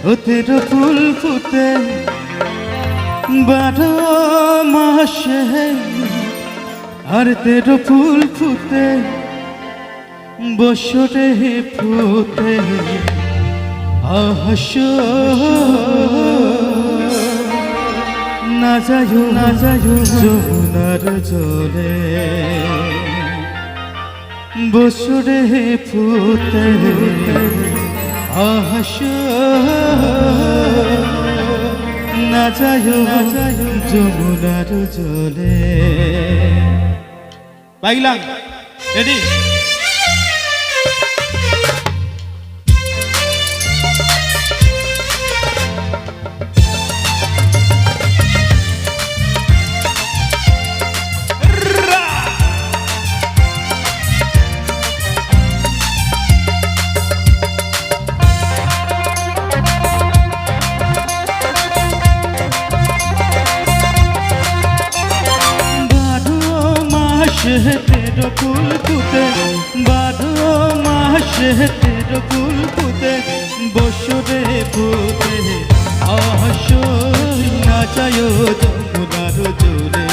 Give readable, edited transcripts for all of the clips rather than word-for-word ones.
ও তেরো ফুল ফুটে 12 মাসে, আর তেরো ফুল ফুটে বছরে ফুটে আহাস না যায় যমুনার জলে বছরে ফুটে আহাস না যায় যমুনার জলে। পাইলাম রেডি। तेरो फूल फुटे 12 मासे, तेरो फूल फुटे बसरे फुटे आहास ना যায় যমুনার জলে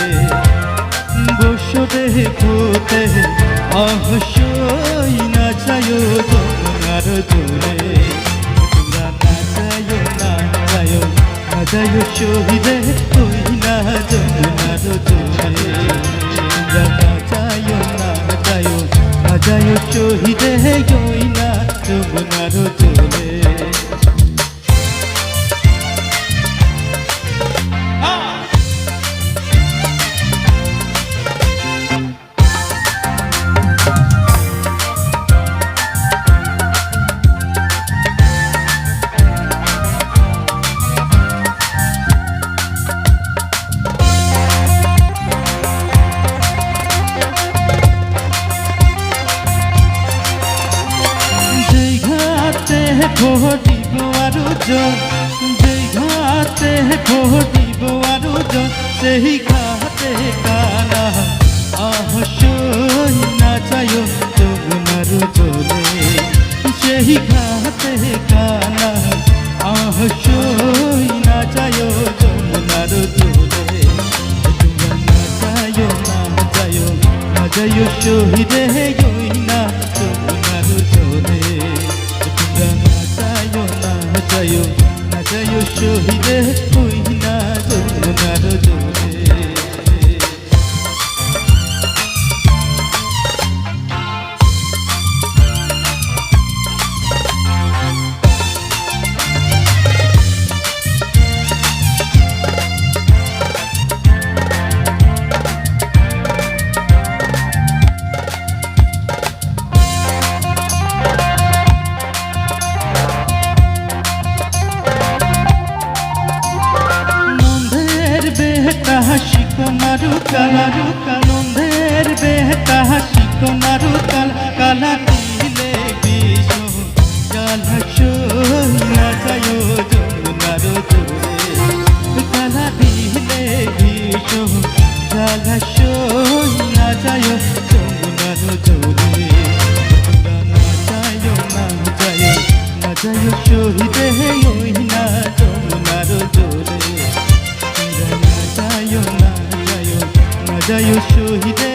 বসরে ফুটে আহাস না যায় যমুনার জলে। তোমরা না যায় শহীদে ওই না যমুনার জলে। যায় শহীদে ওই না যমুনার জলে। ভরিব আরো জন, যেই ঘাটে ভরিব আরো জন, সেই ঘাটে কানা আহাস না যায় যমুনার জলে। সেই ঘাটে কানা আহাস না যায় যমুনার জলে। তোমরা না যায় শহীদে ওই না যমুনার জলে। না যায় শহীদে ওই না যমুনার জলে। শিকনারু কালারু কানন্দের বেহতা শিকনারু কালা দিলে বিষ জালাস না যায় যমুনার জলে। কালা দিলে বিষ জালাস না যায় যমুনার জলে। না যায় শহীদে ওই না যমুনার জলে। যায় শহীদে